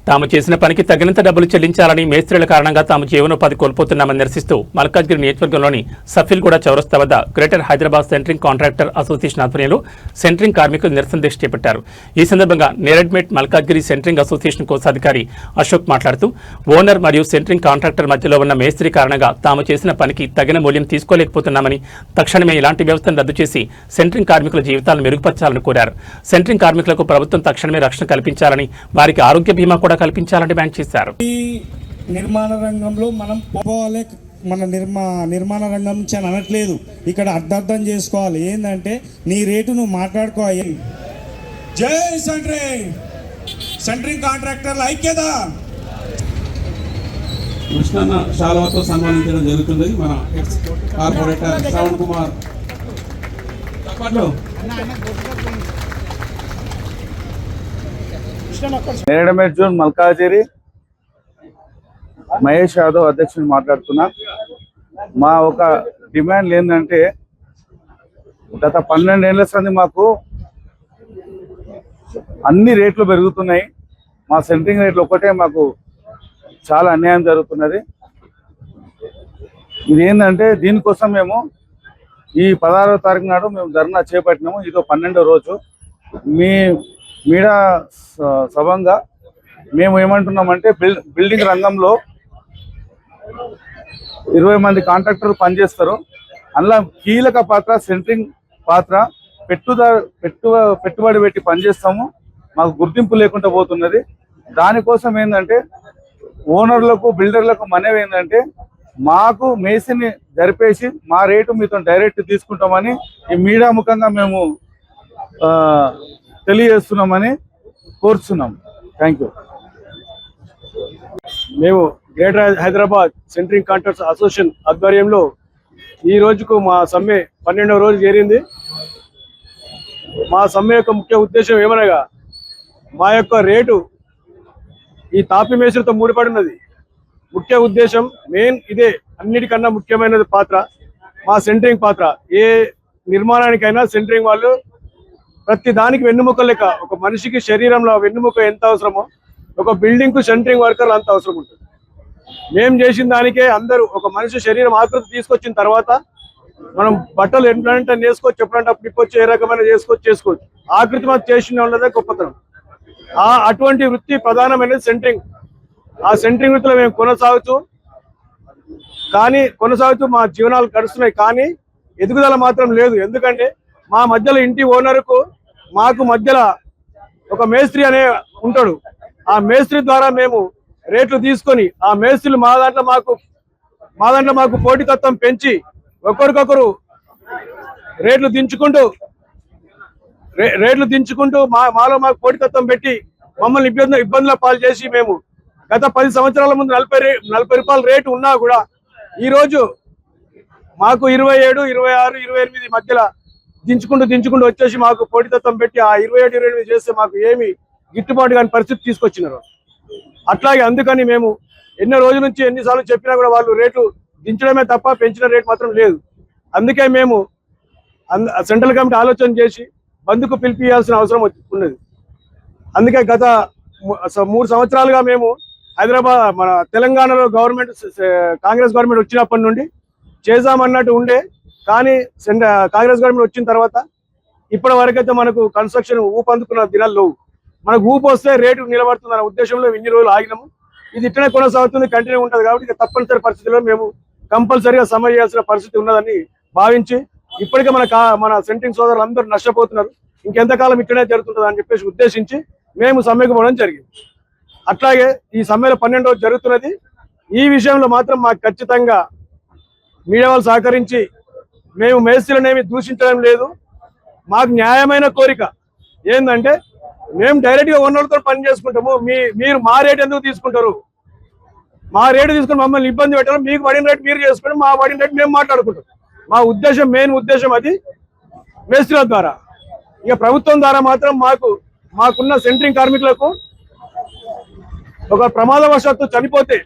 తాము చేసిన పనికి తగినంత డబ్బులు చెల్లించాలని మేస్త్రీల కారణంగా తాము జీవనోపాధి కోల్పోతున్నామని నిరసిస్తూ మల్కాజ్గిరి నియోజకవర్గంలోని సఫిల్గూడ చౌరస్తా వద్ద greater Hyderabad centring contractor association ఆధ్వర్యంలో సెంట్రింగ్ కార్మికులు నిరసన దీక్ష చేపట్టారు. ఈ సందర్భంగా నేరెడ్మెట్ మల్కాజ్గిరి సెంట్రింగ్ అసోసియేషన్ కోశాధికారి అశోక్ మాట్లాడుతూ ఓనర్ మరియు సెంట్రింగ్ కాంట్రాక్టర్ మధ్యలో ఉన్న మేస్త్రీ కారణంగా తాము చేసిన పనికి తగిన మూల్యం తీసుకోలేకపోతున్నామని, తక్షణమే ఇలాంటి వ్యవస్థను రద్దు చేసి సెంట్రింగ్ కార్మికుల జీవితాలను మెరుగుపరచాలని కోరారు. సెంట్రింగ్ కార్మికులకు ప్రభుత్వం తక్షణమే రక్షణ కల్పించాలని, వారికి ఆరోగ్య బీమా కూడా కల్పించాలని డిమాండ్ చేశారు. ఈ నిర్మాణ రంగంలో మనం పోవాలి, మన నిర్మాణ రంగం నుంచి అని అనట్లేదు. ఇక్కడ అర్థం చేసుకోవాలి. ఏంటంటే నీ రేటు నువ్వు మాట్లాడుకోవాలి. జై సెంట్రింగ్ కాంట్రాక్టర్ల ఐక్యత. కృష్ణన్న శాలువాతో సన్మానించడం జరుగుతుంది. మన కార్పొరేటర్ శ్రవణ్ కుమార్ నేరెడ్మెట్ జోన్ మల్కాజిగిరి మహేష్ యాదవ్ అధ్యక్షుని మాట్లాడుతున్నా. మా ఒక డిమాండ్ ఏంటంటే గత 12 ఏళ్ల సంది మాకు అన్ని రేట్లు పెరుగుతున్నాయి. మా సెంట్రింగ్ రేట్లు ఒకటే మాకు చాలా అన్యాయం జరుగుతున్నది. ఇదేంటంటే దీనికోసం మేము ఈ 16వ తారీఖు నాడు మేము ధర్నా చేపట్టినాము. ఇదో 12వ రోజు. మీ మీడియా సభంగా మేము ఏమంటున్నామంటే బిల్డింగ్ రంగంలో 20 మంది కాంట్రాక్టర్లు పనిచేస్తారు. అందులో కీలక పాత్ర సెంట్రింగ్ పాత్ర. పెట్టుబడి పెట్టి పనిచేస్తాము. మాకు గుర్తింపు లేకుండా పోతున్నది. దానికోసం ఏంటంటే ఓనర్లకు బిల్డర్లకు మనవి ఏంటంటే మాకు మేసిని జరిపేసి మా రేటు మీతో డైరెక్ట్ తీసుకుంటామని ఈ మీడియా ముఖంగా మేము తెలియజేస్తున్నామని కోరుతున్నాం. Thank you. మేము greater Hyderabad centring contractors association ఆధ్వర్యంలో ఈ రోజుకు మా సమ్మె 12వ రోజు చేరింది. మా సమ్మె యొక్క ముఖ్య ఉద్దేశం ఏమనగా మా యొక్క రేటు ఈ తాపి మేస్త్రితో ముడిపడి ఉన్నది. ముఖ్య ఉద్దేశం మెయిన్ ఇదే. అన్నిటికన్నా ముఖ్యమైనది పాత్ర మా సెంట్రింగ్ పాత్ర. ఏ నిర్మాణానికైనా సెంట్రింగ్ వాళ్ళు ప్రతి దానికి వెన్నుముక లెక్క. ఒక మనిషికి శరీరంలో వెన్నుముక ఎంత అవసరమో ఒక బిల్డింగ్ కు సెంట్రింగ్ వర్కర్లు అంత అవసరం ఉంటుంది. మేము చేసిన దానికే అందరూ ఒక మనిషి శరీరం ఆకృతి తీసుకొచ్చిన తర్వాత మనం బట్టలు ఎప్పుడంటే వేసుకోవచ్చు, ఎప్పుడంటే అప్పుడు ఇప్పొచ్చు, ఏ రకమైన చేసుకోవచ్చు. ఆకృతి మాత్రం చేసిన వాళ్ళదే గొప్పతనం. అటువంటి వృత్తి ప్రధానమైనది సెంట్రింగ్. ఆ సెంట్రింగ్ వృత్తిలో మేము కొనసాగుతూ మా జీవనాలు గడుస్తున్నాయి. కానీ ఎదుగుదల మాత్రం లేదు. ఎందుకంటే మా మధ్యలో ఇంటి ఓనర్కు మాకు మధ్యలో ఒక మేస్త్రి అనే ఉంటాడు. ఆ మేస్త్రి ద్వారా మేము రేట్లు తీసుకొని ఆ మేస్త్రులు మా దాంట్లో మాకు పోటీతత్వం పెంచి ఒకరికొకరు రేట్లు దించుకుంటూ మాలో మాకు పోటీతత్వం పెట్టి మమ్మల్ని ఇబ్బందుల పాలు చేసి మేము గత 10 సంవత్సరాల ముందు 40 రూపాయల రేటు ఉన్నా కూడా ఈరోజు మాకు 27, 26, 28 మధ్యలో దించుకుంటూ వచ్చేసి మాకు పోటీతత్వం పెట్టి ఆ 27, 28 చేస్తే మాకు ఏమి గిట్టుబాటు కాని పరిస్థితి తీసుకొచ్చినారు. అట్లాగే అందుకని మేము ఎన్నో రోజుల నుంచి ఎన్నిసార్లు చెప్పినా కూడా వాళ్ళు రేటు దించడమే తప్ప పెంచిన రేటు మాత్రం లేదు. అందుకే మేము సెంట్రల్ కమిటీ ఆలోచన చేసి బంద్కు పిలిపియాల్సిన అవసరం ఉన్నది. అందుకే గత 3 సంవత్సరాలుగా మేము హైదరాబాద్ మన తెలంగాణలో కాంగ్రెస్ గవర్నమెంట్ వచ్చినప్పటి నుండి చేద్దామన్నట్టు ఉండే. కానీ కాంగ్రెస్ గవర్నమెంట్ వచ్చిన తర్వాత ఇప్పటి వరకైతే మనకు కన్స్ట్రక్షన్ ఊపందుకున్న దినాలు లేవు. మనకు ఊపు వస్తే రేటు నిలబడుతుందన్న ఉద్దేశంలో ఇన్ని రోజులు ఆగినాము. ఇది ఇట్లనే కొనసాగుతుంది, కంటిన్యూ ఉంటుంది. కాబట్టి తప్పనిసరి పరిస్థితుల్లో మేము కంపల్సరీగా సమ్మె చేయాల్సిన పరిస్థితి ఉన్నదని భావించి ఇప్పటికే మన సెంట్రింగ్ సోదరులు అందరూ నష్టపోతున్నారు. ఇంకెంతకాలం ఇట్లనే జరుగుతుంటుంది అని చెప్పేసి ఉద్దేశించి మేము సమ్మెకు పోవడం జరిగింది. అట్లాగే ఈ సమ్మెలో 12వ రోజు జరుగుతున్నది. ఈ విషయంలో మాత్రం మాకు ఖచ్చితంగా మీడియా వాళ్ళు సహకరించి మేము మేస్త్రులనేమి దూషించడం లేదు. మాకు న్యాయమైన కోరిక ఏంటంటే మేము డైరెక్ట్గా ఓనర్లతో పని చేసుకుంటాము. మీరు మా రేటు ఎందుకు తీసుకుంటారు? మా రేటు తీసుకుని మమ్మల్ని ఇబ్బంది పెట్టాలి. మీకు పడిన రేటు మీరు చేసుకుంటాం, మా పడిన రేటు మేము మాట్లాడుకుంటాం. మా ఉద్దేశం మెయిన్ ఉద్దేశం అది మేస్త్రుల ద్వారా. ఇక ప్రభుత్వం ద్వారా మాత్రం మాకున్న సెంట్రింగ్ కార్మికులకు ఒక ప్రమాదవశాత్తు చనిపోతే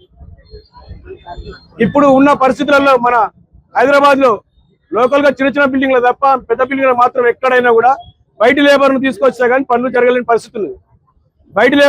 ఇప్పుడు ఉన్న పరిస్థితులలో మన హైదరాబాద్ లో లోకల్ గా చిన్న బిల్డింగ్లు తప్ప పెద్ద బిల్డింగ్లు మాత్రం ఎక్కడైనా కూడా బయట లేబర్ ను తీసుకొచ్చా కానీ పనులు జరగలేని పరిస్థితులు. బయట లేబర్